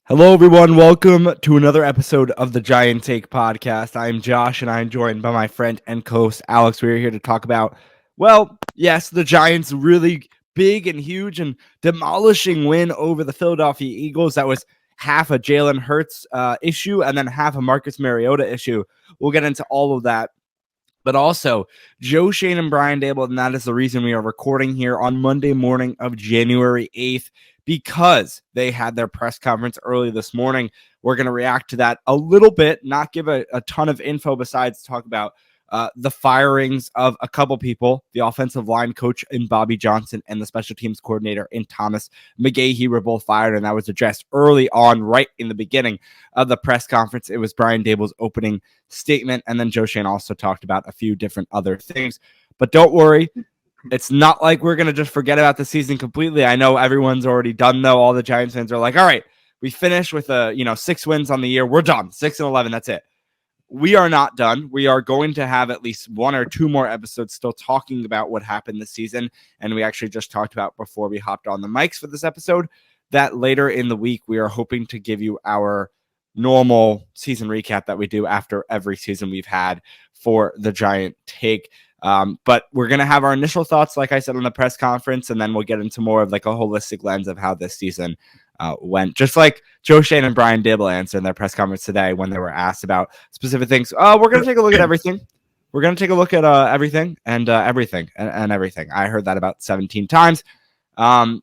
Hello, everyone. Welcome to another episode of the Giant Take podcast. I'm Josh, and I'm joined by my friend and co-host Alex. We're here to talk about, well, yes, the Giants' really big and huge and demolishing win over the Philadelphia Eagles. That was half a Jalen Hurts issue and then half a Marcus Mariota issue. We'll get into all of that. But also, Joe Schoen and Brian Daboll, and that is the reason we are recording here on Monday morning of January 8th, because they had their press conference early this morning. We're going to react to that a little bit, not give a ton of info besides talk about the firings of a couple people, the offensive line coach in Bobby Johnson and the special teams coordinator in Thomas McGaughey were both fired, and that was addressed early on, right in the beginning of the press conference. It was Brian Daboll's opening statement, and then Joe Schoen also talked about a few different other things. But don't worry, it's not like we're going to just forget about the season completely. I know everyone's already done, though. All the Giants fans are like, all right, we finished with 6 wins on the year. We're done. 6-11. That's it. We are not done. We are going to have at least one or two more episodes still talking about what happened this season. And we actually just talked about before we hopped on the mics for this episode that later in the week, we are hoping to give you our normal season recap that we do after every season we've had for the Giant Take. But we're going to have our initial thoughts, like I said, on the press conference, and then we'll get into more of like a holistic lens of how this season went. Just like Joe Schoen and Brian Daboll answered in their press conference today when they were asked about specific things. We're going to take a look at everything. We're going to take a look at everything and everything and everything. I heard that about 17 times. But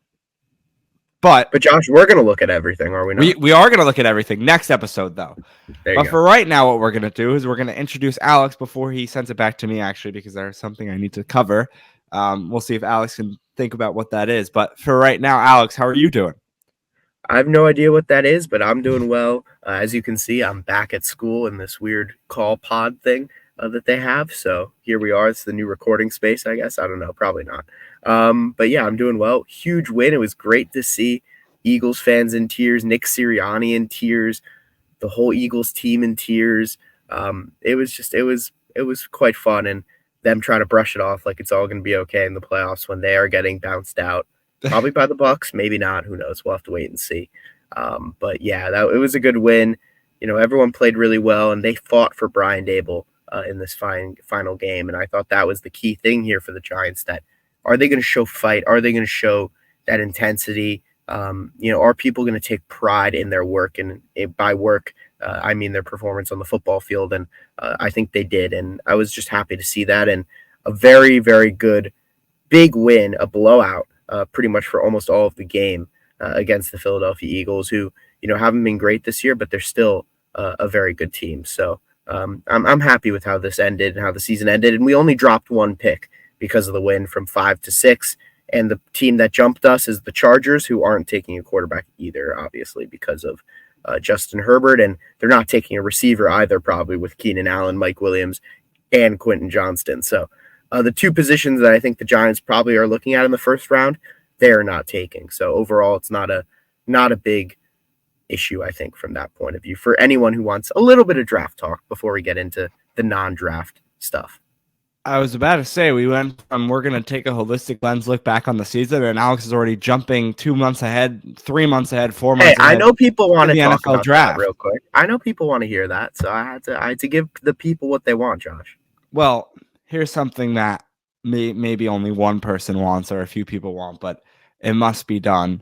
Josh, we're going to look at everything, are we not? We are going to look at everything next episode, though. But for right now, what we're going to do is we're going to introduce Alex before he sends it back to me, actually, because there's something I need to cover. We'll see if Alex can think about what that is. But for right now, Alex, how are you doing? I have no idea what that is, but I'm doing well. As you can see, I'm back at school in this weird call pod thing that they have. So here we are. It's the new recording space, I guess. I don't know. Probably not. But yeah, I'm doing well. Huge win. It was great to see Eagles fans in tears, Nick Sirianni in tears, the whole Eagles team in tears. It was quite fun, and them trying to brush it off like it's all going to be okay in the playoffs when they are getting bounced out. Probably by the Bucks, maybe not. Who knows? We'll have to wait and see. But yeah, it was a good win. You know, everyone played really well, and they fought for Brian Daboll in this final game. And I thought that was the key thing here for the Giants. That are they going to show fight? Are they going to show that intensity? Are people going to take pride in their work? And by work, I mean their performance on the football field. And I think they did. And I was just happy to see that. And a very, very good, big win, a blowout. Pretty much for almost all of the game against the Philadelphia Eagles, who haven't been great this year, but they're still a very good team. So I'm happy with how this ended and how the season ended. And we only dropped one pick because of the win from 5 to 6. And the team that jumped us is the Chargers, who aren't taking a quarterback either, obviously, because of Justin Herbert. And they're not taking a receiver either, probably, with Keenan Allen, Mike Williams, and Quentin Johnston. So the two positions that I think the Giants probably are looking at in the first round, they are not taking. So overall, it's not a big issue, I think, from that point of view, for anyone who wants a little bit of draft talk before we get into the non-draft stuff. I was about to say, we went from we're going to take a holistic lens look back on the season, and Alex is already jumping 2 months ahead, 3 months ahead, 4 months ahead. I know people want to talk NFL about draft that real quick. I know people want to hear that, so I had to give the people what they want, Josh. Well, here's something that maybe only one person wants or a few people want, but it must be done.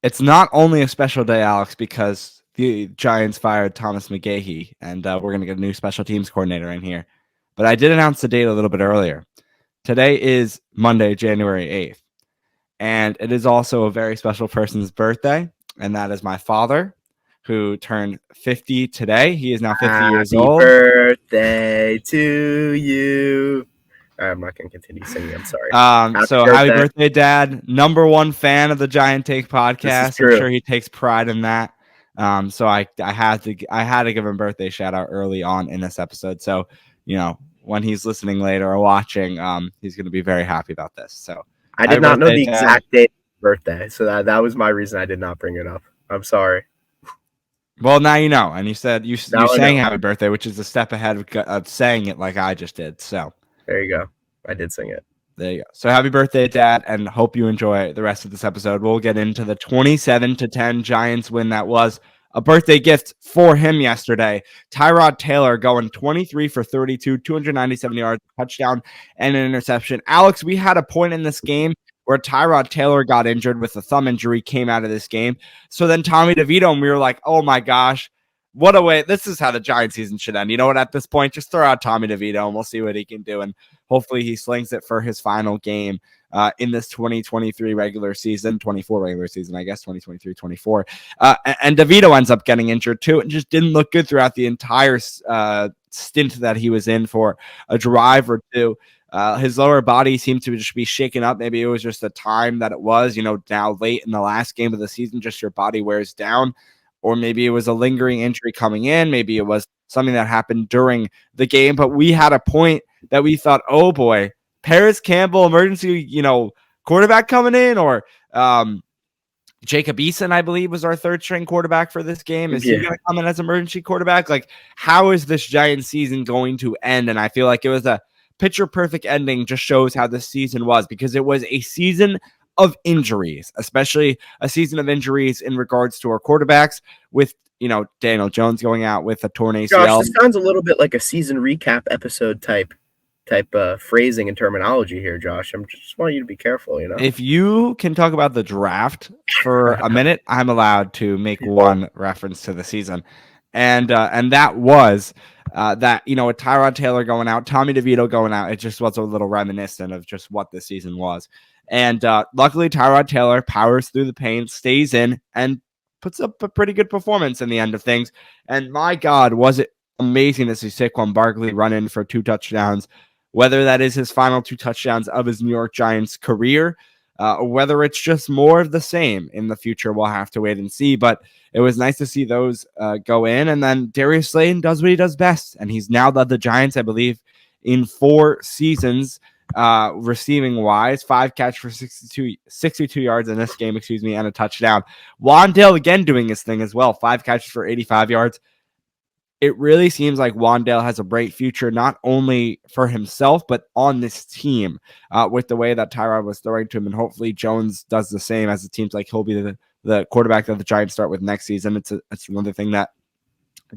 It's not only a special day, Alex, because the Giants fired Thomas McGaughey, and we're going to get a new special teams coordinator in here. But I did announce the date a little bit earlier. Today is Monday, January 8th, and it is also a very special person's birthday, and that is my father, who turned 50 today. He is now 50 years old. Happy birthday to you. I'm not going to continue singing. I'm sorry. Happy birthday, Dad. Number one fan of the Giant Take podcast. I'm sure he takes pride in that. So I had to give him a birthday shout out early on in this episode. So, when he's listening later or watching, he's going to be very happy about this. So I did not know the exact date of his birthday. So that was my reason I did not bring it up. I'm sorry. Well, now you know. And you said you sang happy birthday, which is a step ahead of saying it like I just did. So there you go. I did sing it. There you go. So happy birthday, Dad, and hope you enjoy the rest of this episode. We'll get into the 27-10 Giants win that was a birthday gift for him yesterday. Tyrod Taylor going 23 for 32, 297 yards, touchdown, and an interception. Alex, we had a point in this game where Tyrod Taylor got injured with a thumb injury, came out of this game. So then Tommy DeVito, and we were like, oh my gosh, what a way. This is how the Giant season should end. You know what? At this point, just throw out Tommy DeVito and we'll see what he can do. And hopefully he slings it for his final game in this 2023 regular season, 24 regular season, I guess, 2023-24. And DeVito ends up getting injured too and just didn't look good throughout the entire stint that he was in for a drive or two. His lower body seemed to just be shaken up. Maybe it was just the time that it was, now late in the last game of the season, just your body wears down. Or maybe it was a lingering injury coming in. Maybe it was something that happened during the game. But we had a point that we thought, oh boy, Paris Campbell, emergency, quarterback coming in, or Jacob Eason, I believe, was our third string quarterback for this game. Is he going to come in as emergency quarterback? Like, how is this Giants season going to end? And I feel like it was a picture perfect ending, just shows how this season was, because it was a season of injuries, especially a season of injuries in regards to our quarterbacks, with Daniel Jones going out with a torn ACL. Josh, this sounds a little bit like a season recap episode type phrasing and terminology here, Josh. I'm just want you to be careful. If you can talk about the draft for a minute, I'm allowed to make one reference to the season, and that was that with Tyrod Taylor going out, Tommy DeVito going out, it just was a little reminiscent of just what this season was. And luckily, Tyrod Taylor powers through the pain, stays in, and puts up a pretty good performance in the end of things. And my God, was it amazing to see Saquon Barkley run in for 2 touchdowns, whether that is his final 2 touchdowns of his New York Giants career, or whether it's just more of the same in the future. We'll have to wait and see. But it was nice to see those go in. And then Darius Slayton does what he does best. And he's now led the Giants, I believe, in 4 seasons. Receiving wise, 5 catch for 62 yards in this game, and a touchdown. Wan'Dale again doing his thing as well, 5 catches for 85 yards. It really seems like Wan'Dale has a bright future, not only for himself, but on this team, with the way that Tyrod was throwing to him. And hopefully Jones does the same, as it seems like he'll be the quarterback that the Giants start with next season. It's another thing that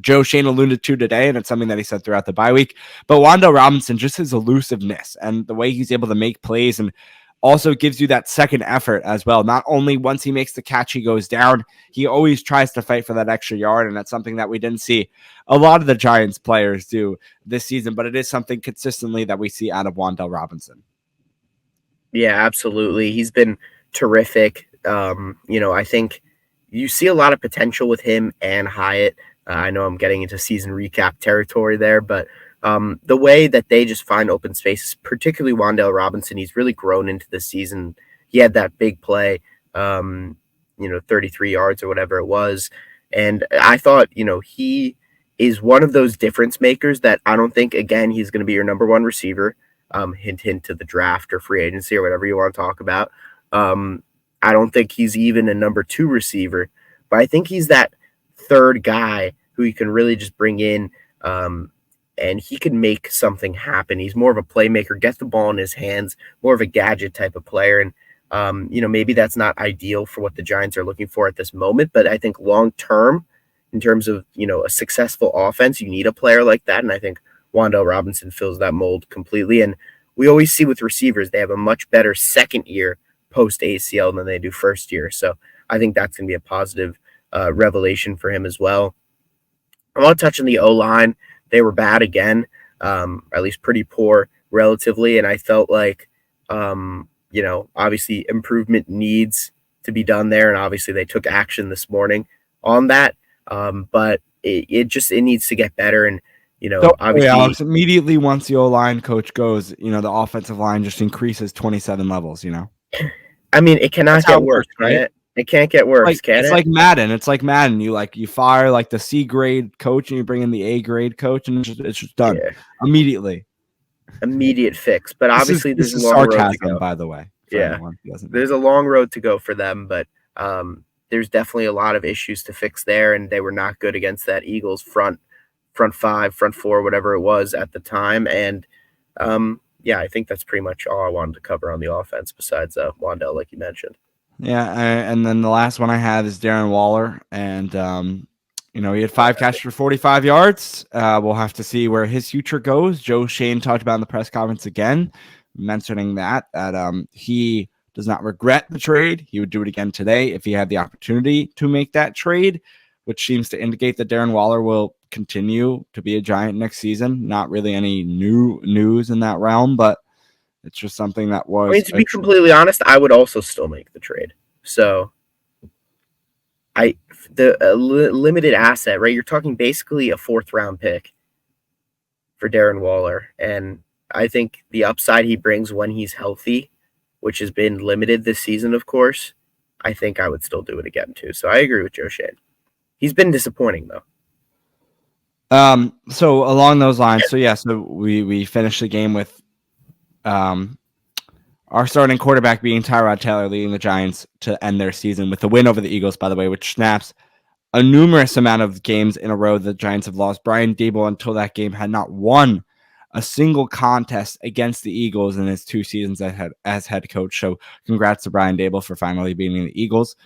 Joe Schoen alluded to today, and it's something that he said throughout the bye week. But Wan'Dale Robinson, just his elusiveness and the way he's able to make plays, and also gives you that second effort as well. Not only once he makes the catch, he goes down, he always tries to fight for that extra yard, and that's something that we didn't see a lot of the Giants players do this season, but it is something consistently that we see out of Wan'Dale Robinson. Yeah, absolutely. He's been terrific. I think you see a lot of potential with him and Hyatt. I know I'm getting into season recap territory there, but the way that they just find open spaces, particularly Wan'Dale Robinson, he's really grown into this season. He had that big play, 33 yards or whatever it was. And I thought, he is one of those difference makers that I don't think, again, he's going to be your number 1 receiver, hint to the draft or free agency or whatever you want to talk about. I don't think he's even a number 2 receiver, but I think he's that third guy who you can really just bring in, and he can make something happen. He's more of a playmaker, gets the ball in his hands, more of a gadget type of player. And, maybe that's not ideal for what the Giants are looking for at this moment, but I think long-term, in terms of, a successful offense, you need a player like that. And I think Wan'Dale Robinson fills that mold completely. And we always see with receivers, they have a much better second year post ACL than they do first year. So I think that's going to be a positive revelation for him as well. I want to touch on the O-line. They were bad again, at least pretty poor relatively. And I felt like, obviously improvement needs to be done there. And obviously they took action this morning on that. But it needs to get better. And, obviously Alex, immediately once the O-line coach goes, the offensive line just increases 27 levels, I mean, it cannot get worse, right? It can't get worse, can it? It's like Madden. It's like Madden. You fire like the C grade coach and you bring in the A grade coach, and it's just done immediately. Immediate fix. But obviously, this is sarcasm, by the way. Yeah, there's a long road to go for them, but there's definitely a lot of issues to fix there, and they were not good against that Eagles front 5, front 4, whatever it was at the time. And yeah, I think that's pretty much all I wanted to cover on the offense besides Wandell, like you mentioned. Yeah, and then the last one I have is Darren Waller, and he had 5 catches for 45 yards. We'll have to see where his future goes. Joe Schoen talked about in the press conference again, mentioning that he does not regret the trade. He would do it again today if he had the opportunity to make that trade, which seems to indicate that Darren Waller will continue to be a Giant next season. Not really any new news in that realm, but it's just something that was. I mean, to be completely honest, I would also still make the trade. So, limited asset, right? You're talking basically a 4th-round pick for Darren Waller, and I think the upside he brings when he's healthy, which has been limited this season, of course, I think I would still do it again too. So I agree with Joe Schoen. He's been disappointing though. So along those lines, so we finished the game with our starting quarterback being Tyrod Taylor, leading the Giants to end their season with the win over the Eagles, by the way, which snaps a numerous amount of games in a row the Giants have lost. Brian Daboll, until that game, had not won a single contest against the Eagles in his 2 seasons as head coach. So congrats to Brian Daboll for finally beating the Eagles.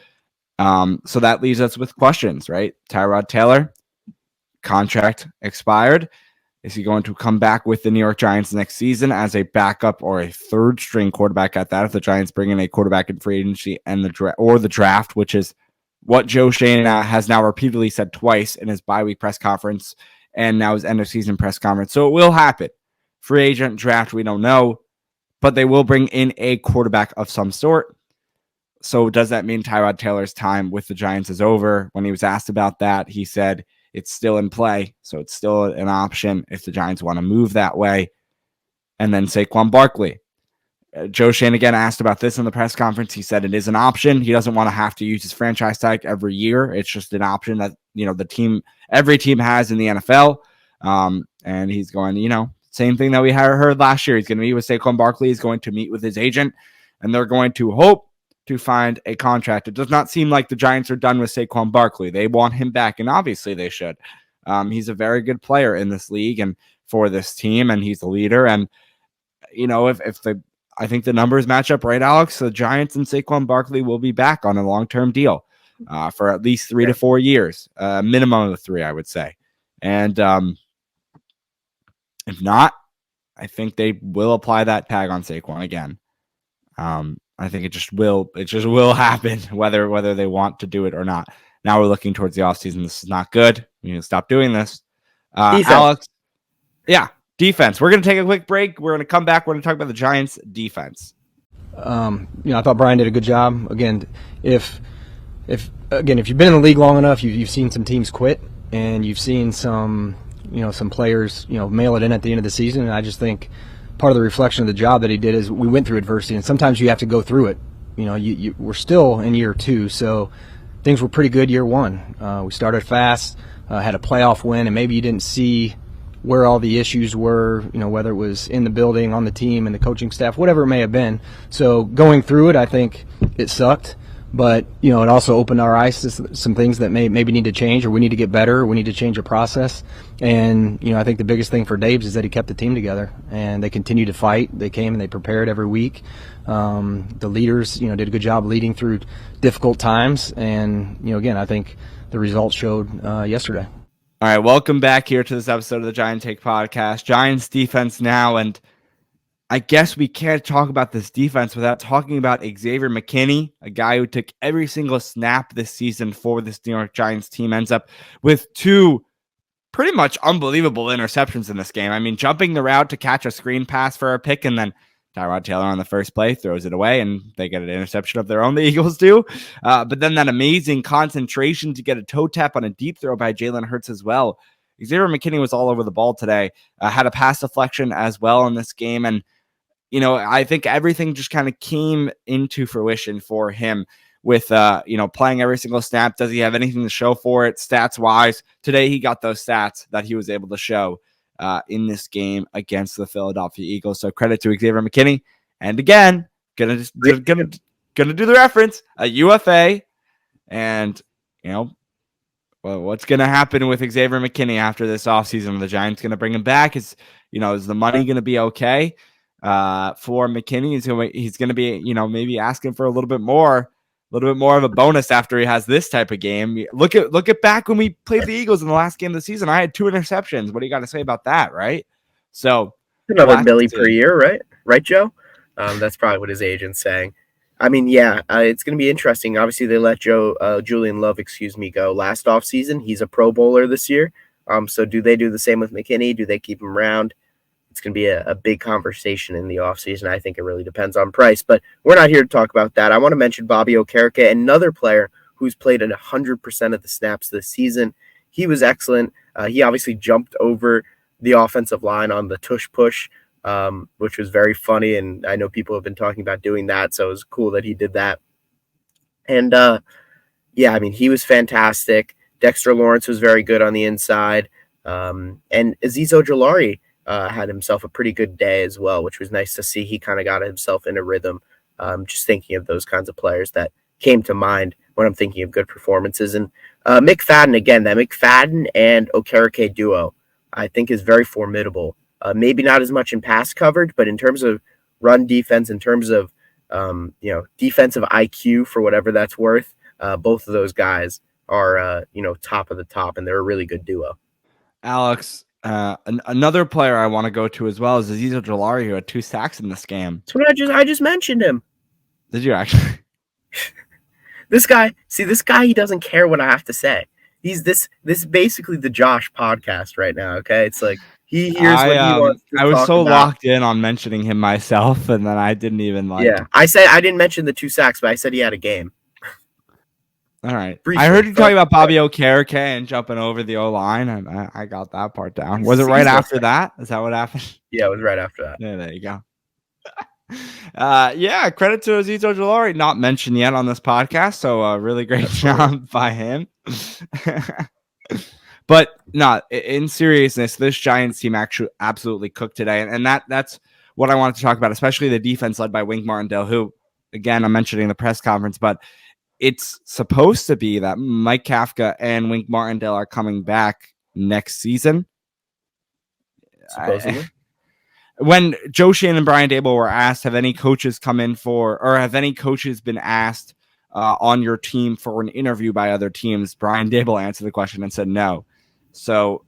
So that leaves us with questions, right? Tyrod Taylor, contract expired. Is he going to come back with the New York Giants next season as a backup or a 3rd-string quarterback at that? If the Giants bring in a quarterback in free agency and the draft, which is what Joe Schoen has now repeatedly said twice in his bye-week press conference and now his end-of-season press conference. So it will happen. Free agent draft, we don't know, but they will bring in a quarterback of some sort. So does that mean Tyrod Taylor's time with the Giants is over? When he was asked about that, he said it's still in play, so it's still an option if the Giants want to move that way. And then Saquon Barkley. Joe Schoen again asked about this in the press conference. He said it is an option. He doesn't want to have to use his franchise tag every year. It's just an option that every team has in the NFL. And he's going, same thing that we heard last year. He's going to meet with Saquon Barkley. He's going to meet with his agent, and they're going to hope to find a contract. It does not seem like the Giants are done with Saquon Barkley. They want him back, and obviously they should. He's a very good player in this league and for this team, and he's the leader. And I think the numbers match up, right, Alex? The Giants and Saquon Barkley will be back on a long-term deal for at least 3 to 4 years, minimum of 3, I would say. And if not, I think they will apply that tag on Saquon again. I think it just will happen whether they want to do it or not. Now we're looking towards the offseason. This is not good. We need to stop doing this. Alex, defense. We're going to take a quick break. We're going to come back. We're going to talk about the Giants' defense. I thought Brian did a good job. Again, if you've been in the league long enough, you've seen some teams quit, and you've seen some players mail it in at the end of the season. And I just think part of the reflection of the job that he did is we went through adversity, and sometimes you have to go through it. We're still in year 2, so things were pretty good year 1. We started fast, had a playoff win, and maybe you didn't see where all the issues were, whether it was in the building, on the team, and the coaching staff, whatever it may have been. So going through it, I think it sucked, but it also opened our eyes to some things that maybe need to change, or we need to get better, or we need to change a process. And I think the biggest thing for Dave's is that he kept the team together, and they continued to fight. They came and they prepared every week. The leaders, did a good job leading through difficult times, and again, I think the results showed yesterday. All right, welcome back here to this episode of the Giant Take Podcast. Giants defense now, and I guess we can't talk about this defense without talking about Xavier McKinney, a guy who took every single snap this season for this New York Giants team, ends up with 2 pretty much unbelievable interceptions in this game. I mean, jumping the route to catch a screen pass for a pick, and then Tyrod Taylor on the first play throws it away, and they get an interception of their own, the Eagles do. But then that amazing concentration to get a toe tap on a deep throw by Jalen Hurts as well. Xavier McKinney was all over the ball today, had a pass deflection as well in this game, and I think everything just kind of came into fruition for him with, playing every single snap. Does he have anything to show for it stats-wise? Today, he got those stats that he was able to show in this game against the Philadelphia Eagles. So credit to Xavier McKinney. And again, gonna do the reference, a UFA. And, what's going to happen with Xavier McKinney after this offseason? The Giants going to bring him back? Is the money going to be okay? for McKinney. He's going to be, maybe asking for a little bit more of a bonus after he has this type of game. Look at back when we played the Eagles in the last game of the season. I had 2 interceptions. What do you got to say about that, right? So another milli per year, right? Right, Joe? That's probably what his agent's saying. I mean, yeah, it's going to be interesting. Obviously, they let Julian Love, go last offseason. He's a Pro Bowler this year. So do they do the same with McKinney? Do they keep him around? It's going to be a big conversation in the offseason. I think it really depends on price. But we're not here to talk about that. I want to mention Bobby Okereke, another player who's played 100% of the snaps this season. He was excellent. He obviously jumped over the offensive line on the tush push, which was very funny. And I know people have been talking about doing that. So it was cool that he did that. And yeah, I mean, he was fantastic. Dexter Lawrence was very good on the inside. And Azeez Ojulari had himself a pretty good day as well, which was nice to see. He kind of got himself in a rhythm. Just thinking of those kinds of players that came to mind when I'm thinking of good performances. And McFadden, again, that McFadden and Okereke duo, I think is very formidable. Maybe not as much in pass coverage, but in terms of run defense, in terms of defensive IQ, for whatever that's worth, both of those guys are top of the top, and they're a really good duo. Alex, another player I want to go to as well is Azeez Ojulari, who had 2 sacks in this game. That's what I just mentioned him. Did you actually? This guy, he doesn't care what I have to say. He's this basically the Josh podcast right now. Okay, it's like he hears what he wants to I was talk so about. locked in on mentioning him myself, and then I didn't even Yeah, I said I didn't mention the 2 sacks, but I said he had a game. All right. Briefly, I heard you talking about Bobby Okereke and jumping over the O-line, and I got that part down. Was it right after that? Is that what happened? Yeah, it was right after that. Yeah, there you go. Yeah, credit to Azeez Ojulari, not mentioned yet on this podcast, so really great job by him. But no, in seriousness, this Giants team actually absolutely cooked today, and that's what I wanted to talk about, especially the defense led by Wink Martindale, who, again, I'm mentioning in the press conference, but it's supposed to be that Mike Kafka and Wink Martindale are coming back next season. Supposedly. When Joe Schoen and Brian Daboll were asked, have any coaches come in or have any coaches been asked on your team for an interview by other teams, Brian Daboll answered the question and said no. So,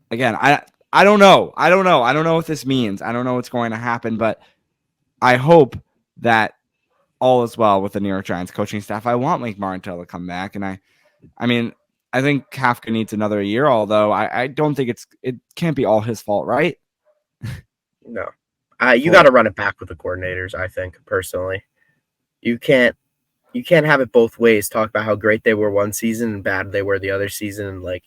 again, I don't know. I don't know what this means. I don't know what's going to happen, but I hope that all is well with the New York Giants coaching staff. I want Wink Martindale to come back, and I mean, I think Kafka needs another year, although I don't think it can't be all his fault, right? No. You got to run it back with the coordinators, I think, personally. You can't have it both ways. Talk about how great they were one season and bad they were the other season. And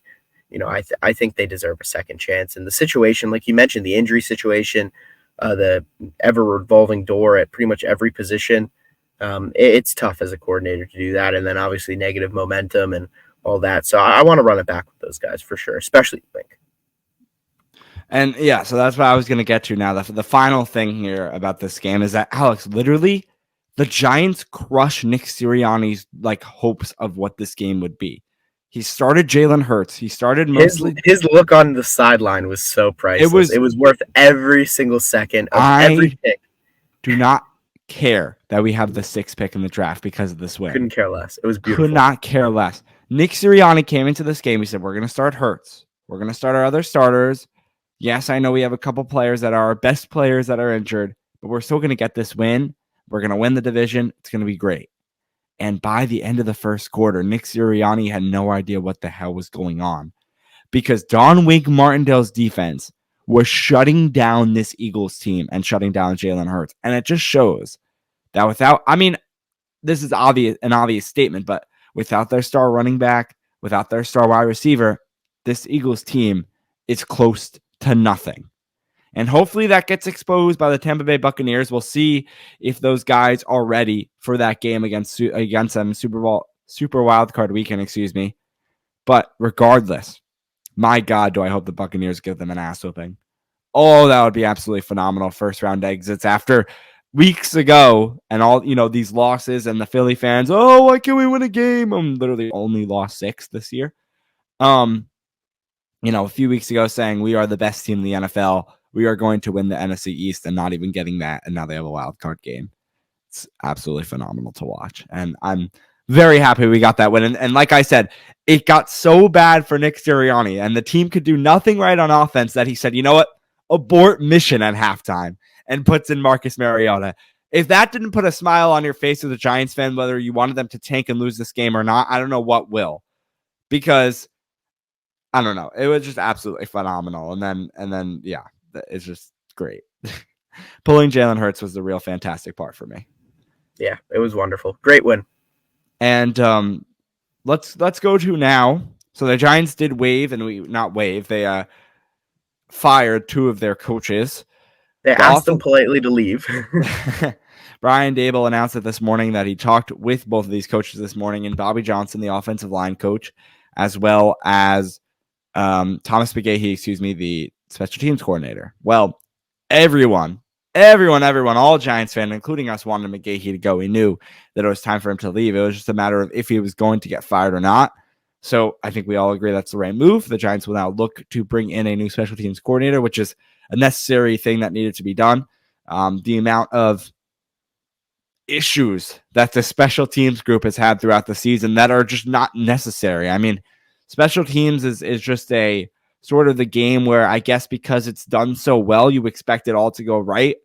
I think they deserve a second chance. And the situation, like you mentioned, the injury situation, the ever revolving door at pretty much every position. It's tough as a coordinator to do that. And then obviously negative momentum and all that. So I want to run it back with those guys for sure, especially Wink. And yeah, so that's what I was going to get to now. The final thing here about this game is that, Alex, literally the Giants crushed Nick Sirianni's hopes of what this game would be. He started Jalen Hurts. He started mostly his look on the sideline was so priceless. It was worth every single second of every pick. Do not care that we have the 6th pick in the draft because of this win. Couldn't care less. It was beautiful. Could not care less. Nick Sirianni came into this game. He said, we're going to start Hurts. We're going to start our other starters. Yes, I know we have a couple players that are our best players that are injured, but we're still going to get this win. We're going to win the division. It's going to be great. And by the end of the first quarter, Nick Sirianni had no idea what the hell was going on because Don Wink Martindale's defense was shutting down this Eagles team and shutting down Jalen Hurts. And it just shows that this is an obvious statement, but without their star running back, without their star wide receiver, this Eagles team is close to nothing. And hopefully that gets exposed by the Tampa Bay Buccaneers. We'll see if those guys are ready for that game against them Super Wildcard weekend, excuse me. But regardless, my God, do I hope the Buccaneers give them an ass whooping. Oh, that would be absolutely phenomenal. First round exits after weeks ago and all, these losses and the Philly fans. Oh, why can't we win a game? I'm literally only lost 6 this year. A few weeks ago saying we are the best team in the NFL. we are going to win the NFC East and not even getting that. And now they have a wild card game. It's absolutely phenomenal to watch. And I'm very happy we got that win. And like I said, it got so bad for Nick Sirianni and the team could do nothing right on offense that he said, you know what? Abort mission at halftime and puts in Marcus Mariota. If that didn't put a smile on your face as a Giants fan, whether you wanted them to tank and lose this game or not, I don't know what will. Because I don't know. It was just absolutely phenomenal. And then yeah, it's just great. Pulling Jalen Hurts was the real fantastic part for me. Yeah, it was wonderful. Great win. And let's go to now. So the Giants did they fired two of their coaches. They asked them politely to leave. Brian Daboll announced it this morning that he talked with both of these coaches this morning, and Bobby Johnson, the offensive line coach, as well as Thomas McGaughey, the special teams coordinator. Well, everyone, all Giants fans, including us, wanted McGaughey to go. We knew that it was time for him to leave. It was just a matter of if he was going to get fired or not. So I think we all agree that's the right move. The Giants will now look to bring in a new special teams coordinator, which is a necessary thing that needed to be done. The amount of issues that the special teams group has had throughout the season that are just not necessary. I mean, special teams is just a sort of the game where I guess because it's done so well, you expect it all to go right.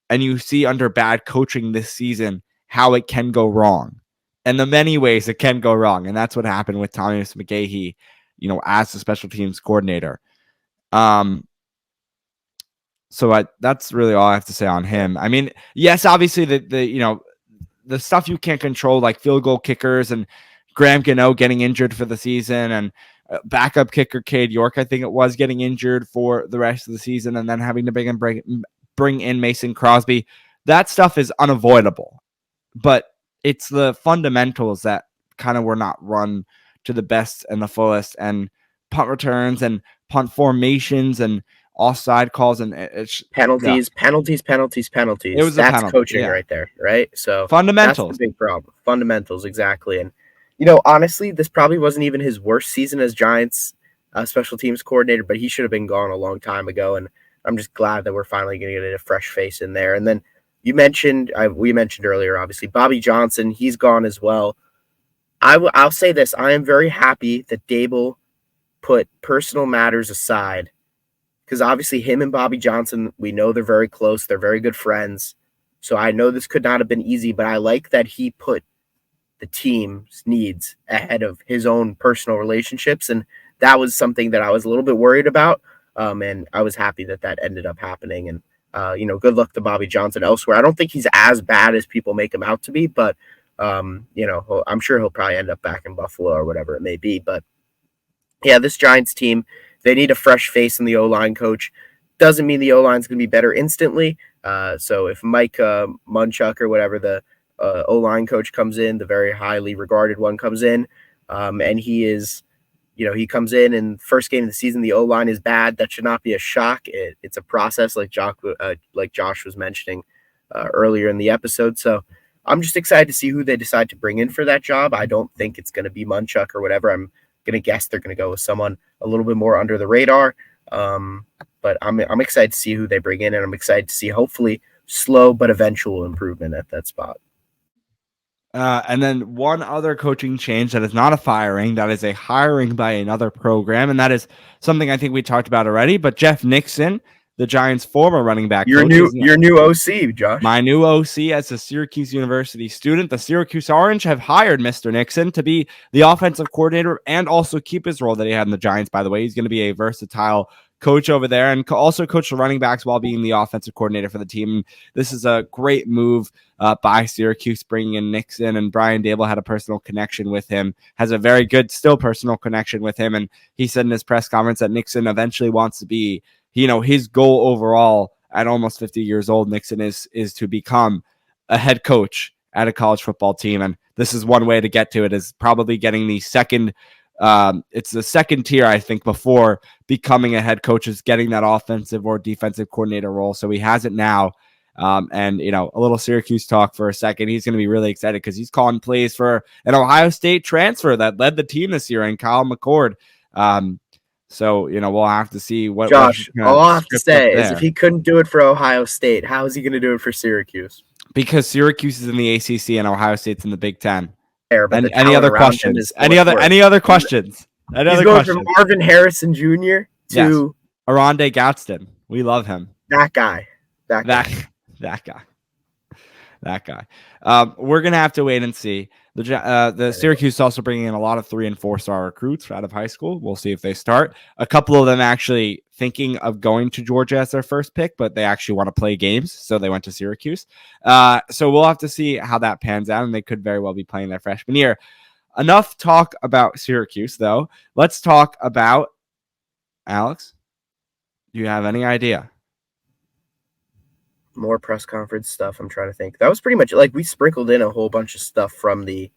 And you see under bad coaching this season how it can go wrong. And the many ways it can go wrong. And that's what happened with Thomas McGaughey, as the special teams coordinator. So that's really all I have to say on him. I mean, yes, obviously the stuff you can't control, like field goal kickers and Graham Gano getting injured for the season and backup kicker Cade York, I think it was, getting injured for the rest of the season and then having to bring in Mason Crosby. That stuff is unavoidable. But it's the fundamentals that kind of were not run to the best and the fullest, and punt returns and punt formations and offside calls and penalties. It was That's coaching right there, right? So fundamentals. That's the big problem. Fundamentals, exactly. And honestly, this probably wasn't even his worst season as Giants special teams coordinator, but he should have been gone a long time ago. And I'm just glad that we're finally going to get a fresh face in there. And then we mentioned earlier, obviously, Bobby Johnson, he's gone as well. I'll say this. I am very happy that Daboll put personal matters aside, because obviously him and Bobby Johnson, we know they're very close. They're very good friends. So I know this could not have been easy, but I like that he put the team's needs ahead of his own personal relationships. And that was something that I was a little bit worried about. And I was happy that ended up happening. And, good luck to Bobby Johnson elsewhere. I don't think he's as bad as people make him out to be, but, I'm sure he'll probably end up back in Buffalo or whatever it may be. But yeah, this Giants team, they need a fresh face in the O-line coach. Doesn't mean the O-line is going to be better instantly. So if Mike Munchak or whatever, the O-line coach comes in, the very highly regarded one comes in, and he is, he comes in and first game of the season, the O-line is bad. That should not be a shock. It's a process, like Josh was mentioning earlier in the episode. So I'm just excited to see who they decide to bring in for that job. I don't think it's going to be Munchak or whatever. I'm going to guess they're going to go with someone a little bit more under the radar. But I'm excited to see who they bring in, and I'm excited to see hopefully slow but eventual improvement at that spot. And then one other coaching change that is not a firing, that is a hiring by another program, and that is something I think we talked about already. But Jeff Nixon, the Giants' former running back, your new OC, Josh, my new OC as a Syracuse University student. The Syracuse Orange have hired Mr. Nixon to be the offensive coordinator and also keep his role that he had in the Giants. By the way, he's going to be a versatile coach over there and also coach the running backs while being the offensive coordinator for the team. This is a great move by Syracuse, bringing in Nixon, and Brian Daboll had a personal connection with him, has a very good still personal connection with him. And he said in his press conference that Nixon eventually wants to be, his goal overall at almost 50 years old, Nixon is to become a head coach at a college football team. And this is one way to get to it, is probably getting the second it's the second tier, I think, before becoming a head coach, is getting that offensive or defensive coordinator role. So he has it now. And, a little Syracuse talk for a second. He's going to be really excited because he's calling plays for an Ohio State transfer that led the team this year, and Kyle McCord. So, we'll have to see what Josh, all I have to script up say is there. if he couldn't do it for Ohio State, how is he going to do it for Syracuse? Because Syracuse is in the ACC and Ohio State's in the Big Ten. Fair, but the Any talent other around him questions? is Any what's other worth. questions? He's going from Marvin Harrison Jr. to Arondé Gadsden. We love him. that guy. That guy. We're gonna have to wait and see. The Syracuse is also bringing in a lot of 3- and 4-star recruits out of high school. We'll see if they start. A couple of them actually thinking of going to Georgia as their first pick, but they actually want to play games, so they went to Syracuse. So we'll have to see how that pans out, and they could very well be playing their freshman year. Enough talk about Syracuse, though. Let's talk about Alex. Do you have any idea? More press conference stuff. I'm trying to think. That was pretty much like we sprinkled in a whole bunch of stuff from the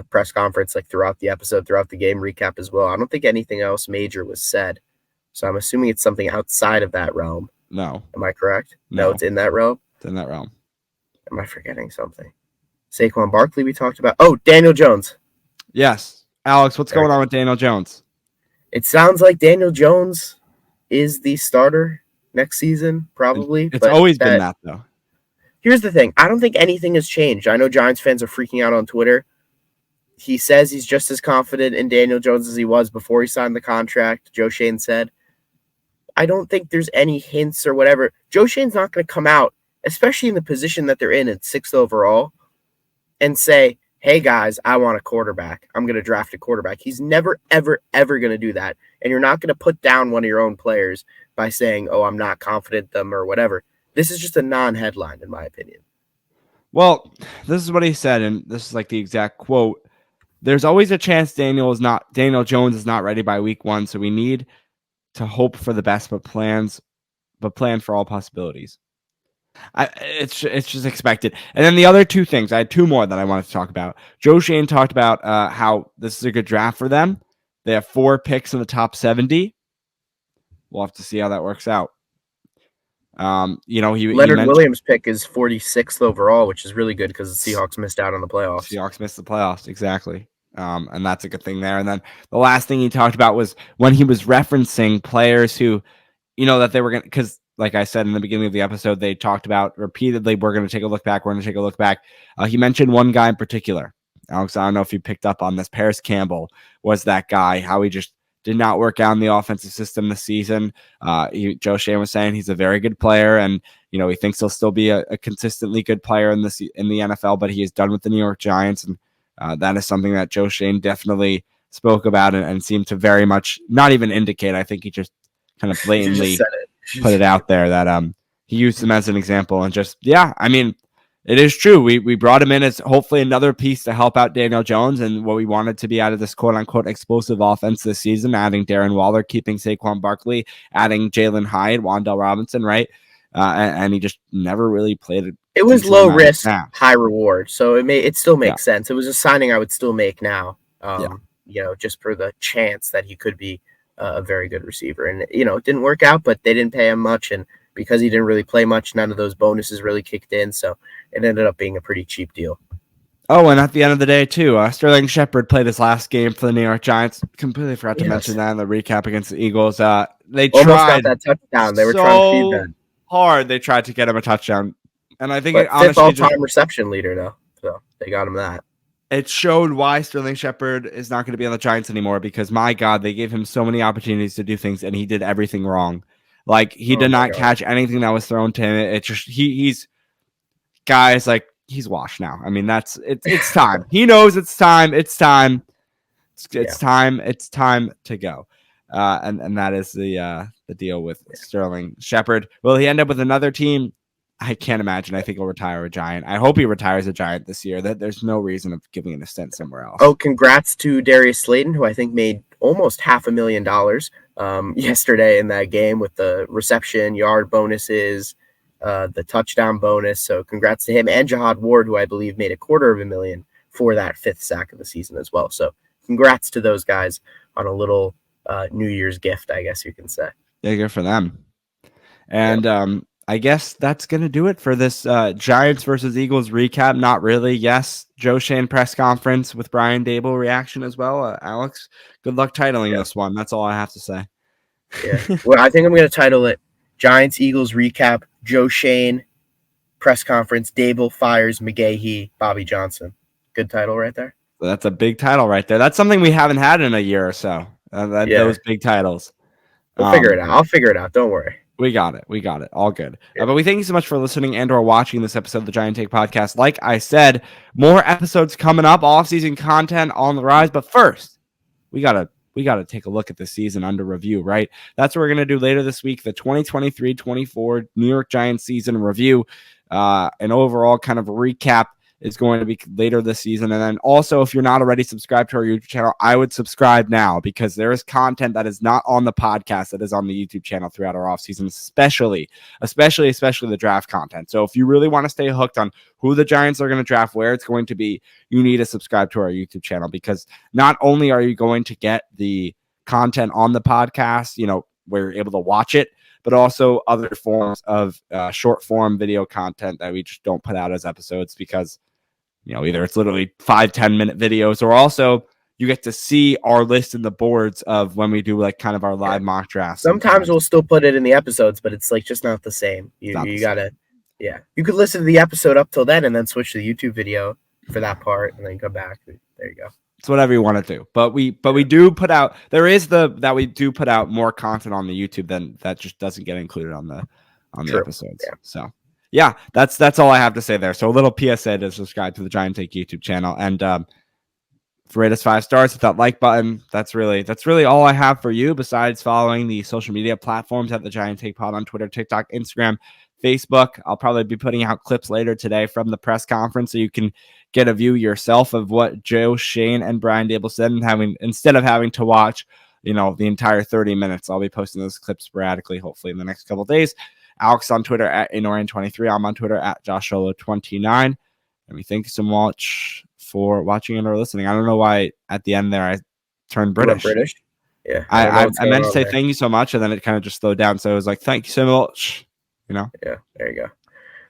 press conference, like throughout the episode, throughout the game recap as well. I don't think anything else major was said. So I'm assuming it's something outside of that realm. No. Am I correct? No, it's in that realm. It's in that realm. Am I forgetting something? Saquon Barkley we talked about. Oh, Daniel Jones. Yes. Alex, what's going on with Daniel Jones? It sounds like Daniel Jones is the starter next season, probably. It's always been that, though. Here's the thing. I don't think anything has changed. I know Giants fans are freaking out on Twitter. He says he's just as confident in Daniel Jones as he was before he signed the contract, Joe Schoen said. I don't think there's any hints or whatever. Joe Schoen's not going to come out, especially in the position that they're in at 6th overall, and say, hey, guys, I want a quarterback. I'm going to draft a quarterback. He's never, ever, ever going to do that. And you're not going to put down one of your own players by saying, oh, I'm not confident in them or whatever. This is just a non-headline, in my opinion. Well, this is what he said, and this is like the exact quote. There's always a chance Daniel Jones is not ready by week 1, so we need to hope for the best, but plan for all possibilities. It's just expected. And then the other two things, I had two more that I wanted to talk about. Joe Schoen talked about how this is a good draft for them. They have 4 picks in the top 70. We'll have to see how that works out. Leonard Williams' pick is 46th overall, which is really good because the Seahawks missed out on the playoffs. Seahawks missed the playoffs, exactly. And that's a good thing there. And then the last thing he talked about was when he was referencing players who, that they were going to, because like I said in the beginning of the episode, they talked about repeatedly, we're going to take a look back. He mentioned one guy in particular. Alex, I don't know if you picked up on this. Paris Campbell was that guy, how he just did not work out in the offensive system this season. Joe Schoen was saying he's a very good player, and he thinks he'll still be a consistently good player in the NFL, but he is done with the New York Giants, and that is something that Joe Schoen definitely spoke about and seemed to very much not even indicate. I think he just kind of blatantly put it out there that he used him as an example, and just it is true. We brought him in as hopefully another piece to help out Daniel Jones and what we wanted to be out of this quote-unquote explosive offense this season, adding Darren Waller, keeping Saquon Barkley, adding Jalen Hyatt, Wan'Dale Robinson, right? And he just never really played it. It was low risk, high reward. So it still makes sense. It was a signing I would still make now, just for the chance that he could be a very good receiver. And, it didn't work out, but they didn't pay him much. And because he didn't really play much, none of those bonuses really kicked in. So it ended up being a pretty cheap deal. Oh, and at the end of the day, too, Sterling Shepard played his last game for the New York Giants. Completely forgot to mention that in the recap against the Eagles. They almost got that touchdown. They were trying to feed that. Hard. They tried to get him a touchdown. And I think it fifth all-time reception leader, though. So they got him that. It showed why Sterling Shepard is not going to be on the Giants anymore because, my God, they gave him so many opportunities to do things, and he did everything wrong. Like, he did not catch anything that was thrown to him. It's just he's guys like he's washed now. I mean, it's time. He knows it's time. It's time. It's time to go. And that is the deal with Sterling Shepard. Will he end up with another team? I can't imagine. I think he'll retire a Giant. I hope he retires a Giant this year. That there's no reason of giving it a stint somewhere else. Oh, congrats to Darius Slayton, who I think made almost $500,000 yesterday in that game with the reception, yard bonuses, the touchdown bonus. So congrats to him and Jihad Ward, who I believe made $250,000 for that 5th sack of the season as well. So congrats to those guys on a little New Year's gift, I guess you can say. Yeah, good for them. And I guess that's going to do it for this Giants versus Eagles recap. Not really. Yes, Joe Schoen press conference with Brian Daboll reaction as well. Alex, good luck titling this one. That's all I have to say. Yeah. Well, I think I'm going to title it Giants Eagles recap. Joe Schoen press conference. Daboll fires McGaughey. Bobby Johnson. Good title right there. So that's a big title right there. That's something we haven't had in a year or so. Those big titles. We'll figure it out. I'll figure it out. Don't worry. We got it. All good. Yeah. But we thank you so much for listening and or watching this episode of the Giant Take Podcast. Like I said, more episodes coming up, off-season content on the rise. But first, we gotta take a look at the season under review, right? That's what we're gonna do later this week, the 2023-24 New York Giants season review. An overall kind of recap is going to be later this season. And then also, if you're not already subscribed to our YouTube channel, I would subscribe now, because there is content that is not on the podcast that is on the YouTube channel throughout our offseason, especially the draft content. So if you really want to stay hooked on who the Giants are going to draft, where it's going to be, you need to subscribe to our YouTube channel, because not only are you going to get the content on the podcast, where you're able to watch it, but also other forms of short form video content that we just don't put out as episodes, because either it's literally 5-10 minute videos, or also you get to see our list in the boards of when we do like kind of our live mock drafts. Sometimes we'll still put it in the episodes, but it's like just not the same. You gotta, you could listen to the episode up till then and then switch to the YouTube video for that part and then come back. There you go. It's whatever you want to do, but we do put out, we do put out more content on the YouTube than that just doesn't get included on the episodes. Yeah. So yeah, that's all I have to say there. So a little PSA to subscribe to the Giant Take YouTube channel, and rate us 5 stars, hit that like button. That's really all I have for you, besides following the social media platforms at the Giant Take Pod on Twitter, TikTok, Instagram, Facebook. I'll probably be putting out clips later today from the press conference, so you can get a view yourself of what Joe Schoen and Brian Daboll said, and instead of having to watch the entire 30 minutes, I'll be posting those clips sporadically, hopefully in the next couple of days. Alex on Twitter at Inorian23. I'm on Twitter at JoshSolo29. And we thank you so much for watching and or listening. I don't know why at the end there I turned British. Yeah. I meant to say thank you so much, and then it kind of just slowed down. So it was like, thank you so much. Yeah, there you go.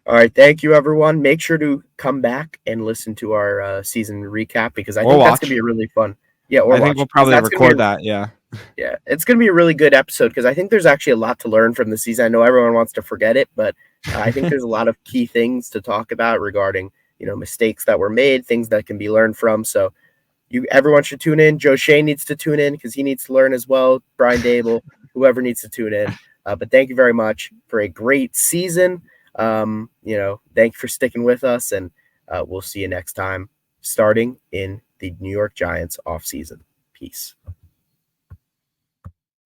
All right, thank you, everyone. Make sure to come back and listen to our season recap, because I think that's going to be a really fun. Yeah, I think we'll probably record that, yeah. Yeah, it's going to be a really good episode, because I think there's actually a lot to learn from the season. I know everyone wants to forget it, but I think there's a lot of key things to talk about regarding, mistakes that were made, things that can be learned from. So everyone should tune in. Joe Schoen needs to tune in because he needs to learn as well. Brian Daboll, whoever needs to tune in. But thank you very much for a great season. Thank you for sticking with us, and we'll see you next time, starting in the New York Giants offseason. Peace.